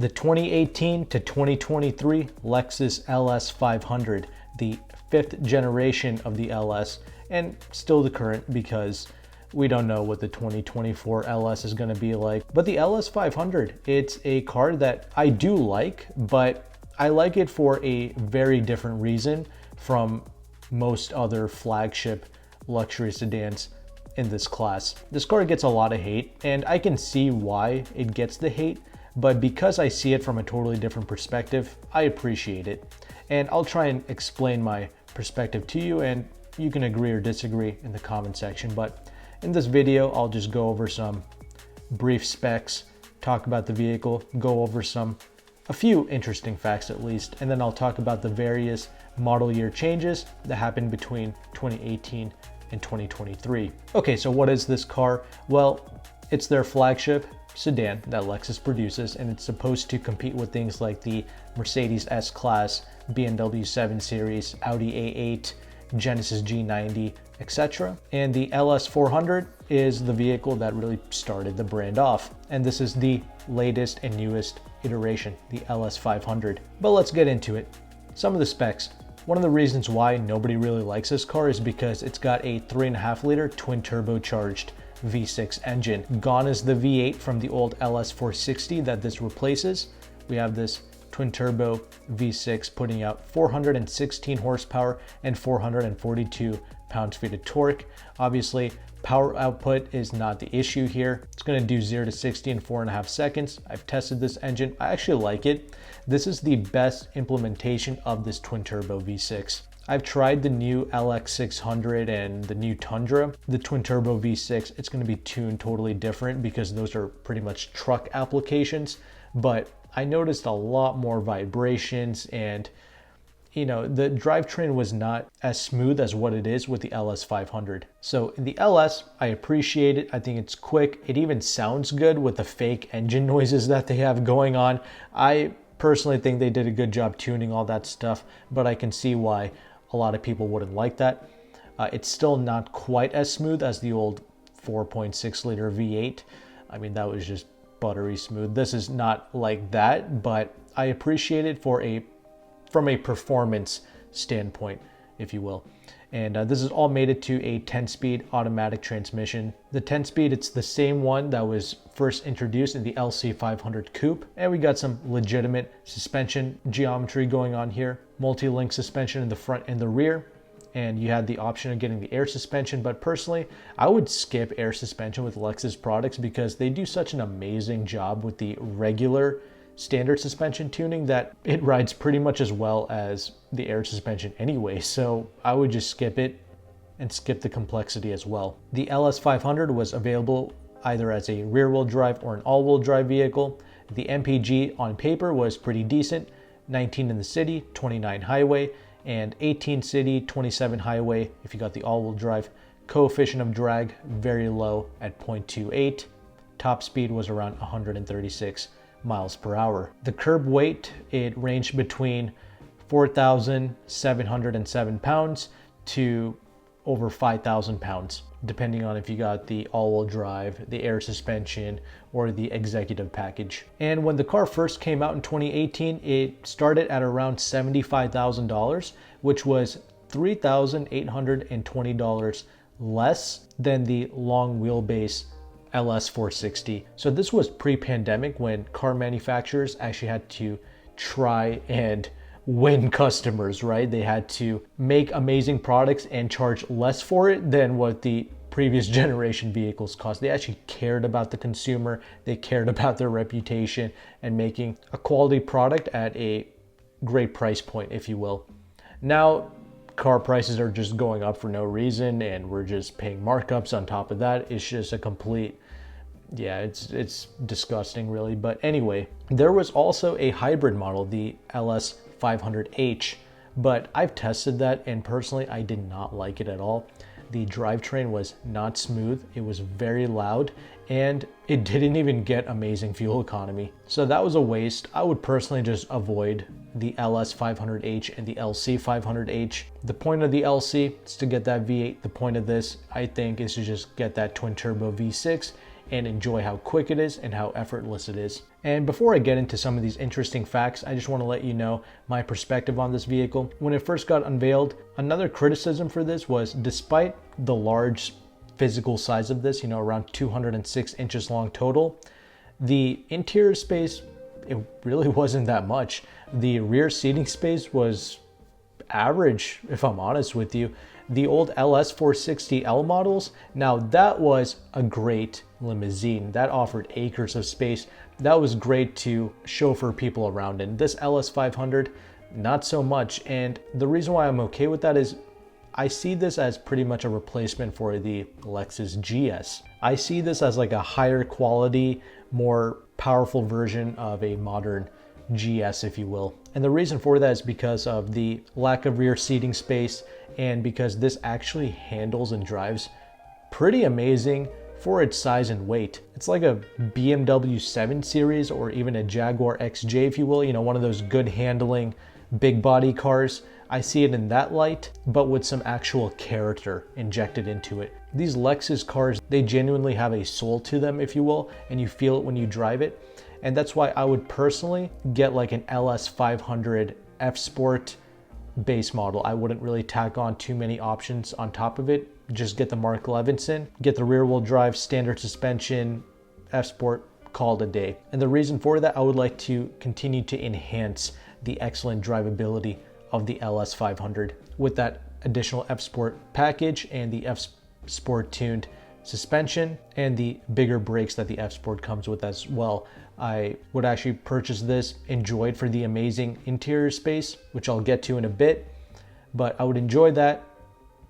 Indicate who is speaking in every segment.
Speaker 1: The 2018 to 2023 Lexus LS 500, the 5th generation of the LS, and still the current because we don't know what the 2024 LS is going to be like. But the LS 500, it's a car that I do like, but I like it for a very different reason from most other flagship luxury sedans in this class. This car gets a lot of hate, and I can see why it gets the hate, but because I see it from a totally different perspective, I appreciate it. And I'll try and explain my perspective to you, and you can agree or disagree in the comment section. But in this video, I'll just go over some brief specs, talk about the vehicle, go over a few interesting facts at least, and then I'll talk about the various model year changes that happened between 2018 and 2023. Okay, so what is this car? Well, it's their flagship sedan that Lexus produces, and it's supposed to compete with things like the Mercedes S-Class, BMW 7 Series, Audi A8, Genesis G90, etc. And the LS 400 is the vehicle that really started the brand off. And this is the latest and newest iteration, the LS 500. But let's get into it. Some of the specs. One of the reasons why nobody really likes this car is because it's got a 3.5 liter twin turbocharged V6 engine. Gone is the V8 from the old LS 460 that this replaces. We have this twin turbo V6 putting out 416 horsepower and 442 pound-feet of torque. Obviously, power output is not the issue here. It's going to do 0 to 60 in 4.5 seconds. I've tested this engine. I actually like it. This is the best implementation of this twin turbo V6. I've tried the new LX600 and the new Tundra. The twin turbo V6, it's going to be tuned totally different because those are pretty much truck applications, but I noticed a lot more vibrations, and the drivetrain was not as smooth as what it is with the LS 500. So in the LS, I appreciate it. I think it's quick. It even sounds good with the fake engine noises that they have going on. I personally think they did a good job tuning all that stuff, but I can see why a lot of people wouldn't like that. It's still not quite as smooth as the old 4.6 liter V8. I mean, that was just buttery smooth. This is not like that, but I appreciate it from a performance standpoint, if you will. And this is all mated to a 10-speed automatic transmission. The 10-speed, it's the same one that was first introduced in the LC 500 Coupe. And we got some legitimate suspension geometry going on here. Multi-link suspension in the front and the rear. And you had the option of getting the air suspension, but personally, I would skip air suspension with Lexus products because they do such an amazing job with the regular standard suspension tuning that it rides pretty much as well as the air suspension anyway. So I would just skip it and skip the complexity as well. The LS 500 was available either as a rear-wheel drive or an all-wheel drive vehicle. The MPG on paper was pretty decent, 19 in the city, 29 highway, and 18 city, 27 highway if you got the all-wheel drive. Coefficient of drag very low at 0.28. Top speed was around 136 miles per hour. The curb weight, it ranged between 4,707 pounds to over 5,000 pounds, depending on if you got the all-wheel drive, the air suspension, or the executive package. And when the car first came out in 2018, it started at around $75,000, which was $3,820 less than the long wheelbase LS 460. So this was pre-pandemic when car manufacturers actually had to try and win customers, right? They had to make amazing products and charge less for it than what the previous generation vehicles cost. They actually cared about the consumer. They cared about their reputation and making a quality product at a great price point, if you will. Now, car prices are just going up for no reason, and we're just paying markups on top of that. It's just a complete, yeah, it's disgusting really. But anyway, there was also a hybrid model, the LS 500H, but I've tested that, and personally I did not like it at all. The drivetrain was not smooth, it was very loud, and it didn't even get amazing fuel economy. So that was a waste. I would personally just avoid the LS 500H and the LC 500H. The point of the LC is to get that V8. The point of this, I think, is to just get that twin turbo V6 and enjoy how quick it is and how effortless it is. And before I get into some of these interesting facts, I just want to let you know my perspective on this vehicle. When it first got unveiled, another criticism for this was, despite the large physical size of this, around 206 inches long total, the interior space, it really wasn't that much. The rear seating space was average, if I'm honest with you. The old LS 460L models, now that was a great limousine. That offered acres of space. That was great to chauffeur people around in. This LS 500, not so much. And the reason why I'm okay with that is I see this as pretty much a replacement for the Lexus GS. I see this as like a higher quality, more powerful version of a modern GS, if you will. And the reason for that is because of the lack of rear seating space, and because this actually handles and drives pretty amazing for its size and weight. It's like a BMW 7 Series or even a Jaguar XJ, if you will, one of those good handling big body cars. I see it in that light, but with some actual character injected into it. These Lexus cars, they genuinely have a soul to them, if you will, and you feel it when you drive it. And that's why I would personally get like an LS 500 F Sport base model. I wouldn't really tack on too many options on top of it. Just get the Mark Levinson, get the rear wheel drive, standard suspension, F Sport, call it a day. And the reason for that, I would like to continue to enhance the excellent drivability of the LS 500 with that additional F Sport package and the F Sport tuned suspension and the bigger brakes that the F Sport comes with as well. I would actually purchase this, enjoy it for the amazing interior space, which I'll get to in a bit, but I would enjoy that,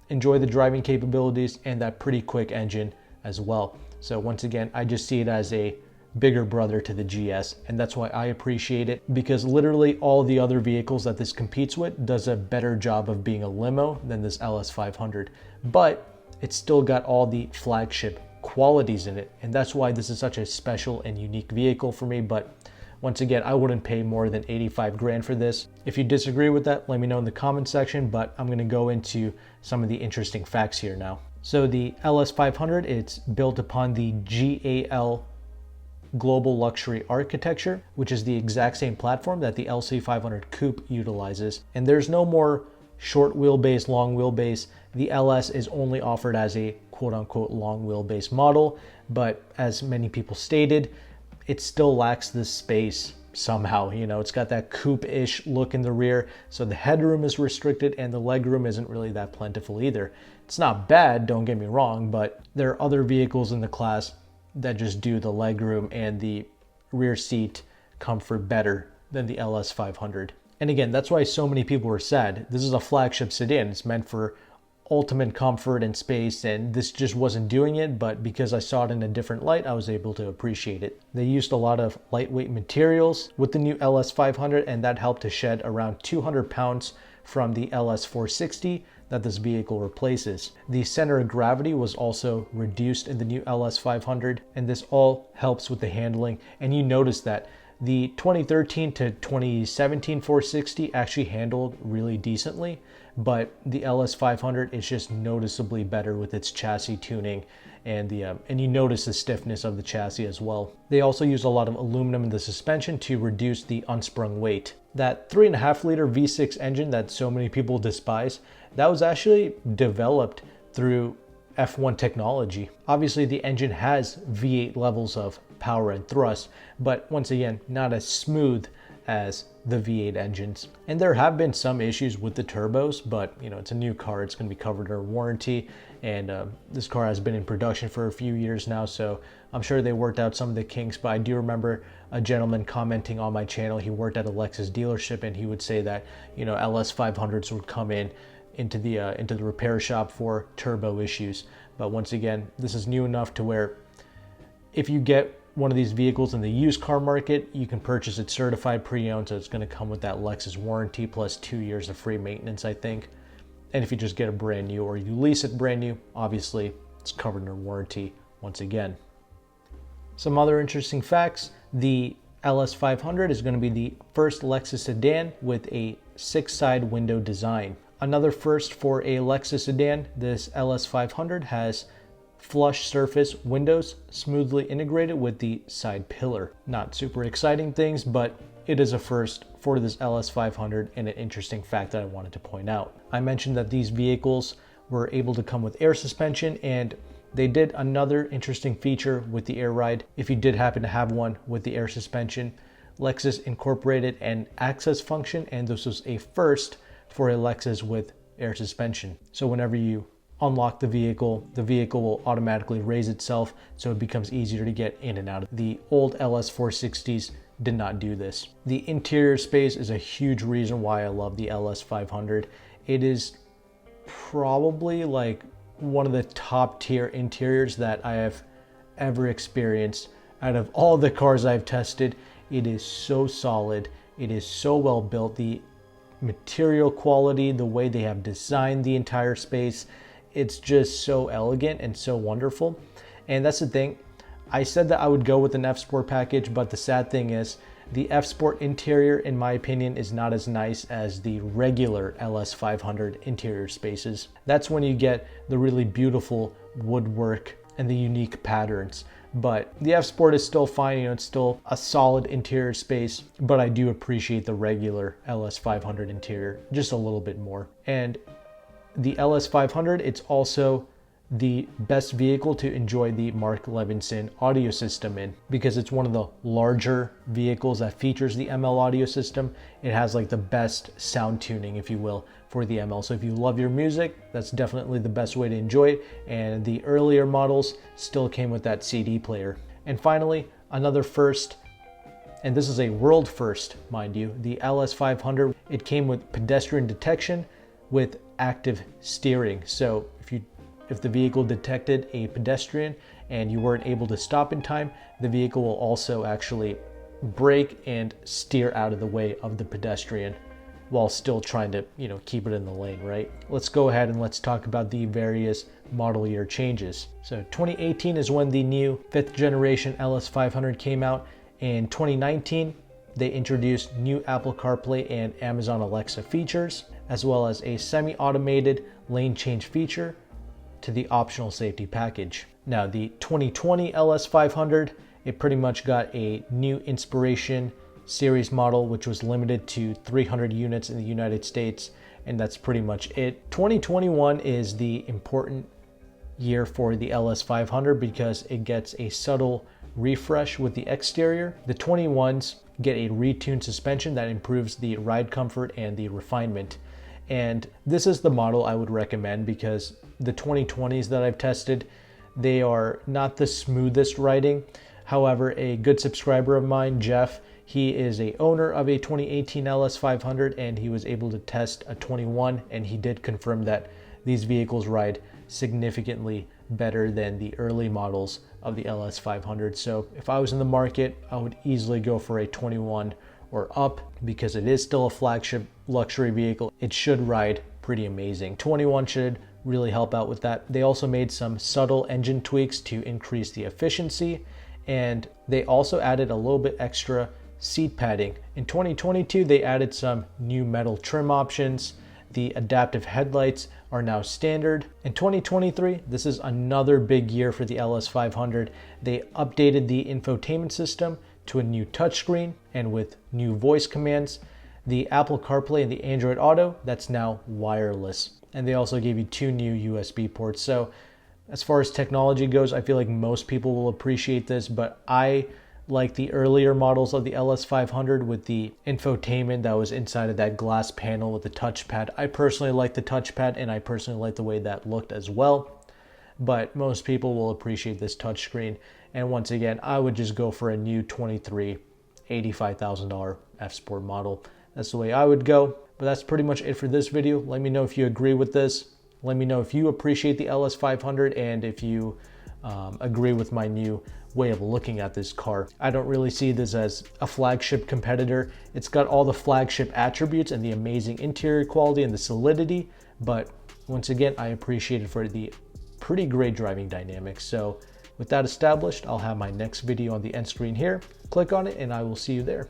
Speaker 1: enjoy the driving capabilities and that pretty quick engine as well. So once again, I just see it as a bigger brother to the GS, and that's why I appreciate it, because literally all the other vehicles that this competes with does a better job of being a limo than this LS 500, but it's still got all the flagship qualities in it, and that's why this is such a special and unique vehicle for me. But once again, I wouldn't pay more than 85 grand for this. If you disagree with that, let me know in the comment section, but I'm going to go into some of the interesting facts here now. So the LS 500, it's built upon the GAL Global Luxury Architecture, which is the exact same platform that the LC 500 Coupe utilizes. And there's no more short wheelbase, long wheelbase. The LS is only offered as a quote-unquote long wheelbase model, but as many people stated, it still lacks this space somehow. It's got that coupe-ish look in the rear, so the headroom is restricted and the legroom isn't really that plentiful either. It's not bad, don't get me wrong, but there are other vehicles in the class that just do the legroom and the rear seat comfort better than the LS 500. And again, that's why so many people were sad. This is a flagship sedan. It's meant for ultimate comfort and space, and this just wasn't doing it, but because I saw it in a different light, I was able to appreciate it. They used a lot of lightweight materials with the new LS 500, and that helped to shed around 200 pounds from the LS 460 that this vehicle replaces. The center of gravity was also reduced in the new LS 500, and this all helps with the handling. And you notice that the 2013 to 2017 460 actually handled really decently, but the LS 500 is just noticeably better with its chassis tuning, and you notice the stiffness of the chassis as well. They also use a lot of aluminum in the suspension to reduce the unsprung weight. That 3.5 liter V6 engine that so many people despise, that was actually developed through F1 technology. Obviously the engine has V8 levels of power and thrust, but once again, not as smooth as the V8 engines. And there have been some issues with the turbos, but it's a new car, it's going to be covered under warranty, and this car has been in production for a few years now, so I'm sure they worked out some of the kinks. But I do remember a gentleman commenting on my channel. He worked at a Lexus dealership, and he would say that LS 500s would come into the repair shop for turbo issues. But once again, this is new enough to where if you get one of these vehicles in the used car market, you can purchase it certified pre-owned, so it's going to come with that Lexus warranty plus 2 years of free maintenance, I think. And if you just get a brand new or you lease it brand new, obviously it's covered under warranty once again. Some other interesting facts: the LS 500 is going to be the first Lexus sedan with a 6-side window design. Another first for a Lexus sedan, this LS 500 has flush surface windows smoothly integrated with the side pillar. Not super exciting things, but it is a first for this LS500 and an interesting fact that I wanted to point out. I mentioned that these vehicles were able to come with air suspension, and they did another interesting feature with the air ride. If you did happen to have one with the air suspension, Lexus incorporated an access function, and this was a first for a Lexus with air suspension. So whenever you unlock the vehicle will automatically raise itself, so it becomes easier to get in and out. The old LS460s did not do this. The interior space is a huge reason why I love the LS500. It is probably like one of the top tier interiors that I have ever experienced. Out of all the cars I've tested, it is so solid. It is so well built. The material quality, the way they have designed the entire space, it's just so elegant and so wonderful. And that's the thing. I said that I would go with an F-Sport package, but the sad thing is the F-Sport interior, in my opinion, is not as nice as the regular LS500 interior spaces. That's when you get the really beautiful woodwork and the unique patterns. But the F-Sport is still fine, you know, it's still a solid interior space, but I do appreciate the regular LS500 interior just a little bit more. And the LS500, it's also the best vehicle to enjoy the Mark Levinson audio system in, because it's one of the larger vehicles that features the ML audio system. It has like the best sound tuning, if you will, for the ML. So if you love your music, that's definitely the best way to enjoy it. And the earlier models still came with that CD player. And finally, another first, and this is a world first, mind you, the LS500, it came with pedestrian detection with active steering. So if the vehicle detected a pedestrian and you weren't able to stop in time, the vehicle will also actually brake and steer out of the way of the pedestrian while still trying to, you know, keep it in the lane, right? Let's go ahead and let's talk about the various model year changes. So 2018 is when the new 5th generation LS500 came out. In 2019, they introduced new Apple CarPlay and Amazon Alexa features, as well as a semi-automated lane change feature to the optional safety package. Now the 2020 LS500, it pretty much got a new Inspiration series model, which was limited to 300 units in the United States, and that's pretty much it. 2021 is the important year for the LS500 because it gets a subtle refresh with the exterior. The 21s get a retuned suspension that improves the ride comfort and the refinement. And this is the model I would recommend because the 2020s that I've tested, they are not the smoothest riding. However, a good subscriber of mine, Jeff, he is a owner of a 2018 LS500 and he was able to test a 21, and he did confirm that these vehicles ride significantly better than the early models of the LS500. So if I was in the market, I would easily go for a 21 or up because it is still a flagship luxury vehicle. It should ride pretty amazing. 21 should really help out with that. They also made some subtle engine tweaks to increase the efficiency, and they also added a little bit extra seat padding. In 2022, they added some new metal trim options. The adaptive headlights are now standard. In 2023, this is another big year for the LS500. They updated the infotainment system to a new touchscreen and with new voice commands. The Apple CarPlay and the Android Auto, that's now wireless. And they also gave you 2 new USB ports. So as far as technology goes, I feel like most people will appreciate this, but I like the earlier models of the LS500 with the infotainment that was inside of that glass panel with the touchpad. I personally like the touchpad, and I personally like the way that looked as well. But most people will appreciate this touchscreen. And once again, I would just go for a new 23 $85,000 F-Sport model. That's the way I would go. But that's pretty much it for this video. Let me know if you agree with this. Let me know if you appreciate the LS500 and if you agree with my new way of looking at this car. I don't really see this as a flagship competitor. It's got all the flagship attributes and the amazing interior quality and the solidity, but once again, I appreciate it for the pretty great driving dynamics. So with that established, I'll have my next video on the end screen here. Click on it and I will see you there.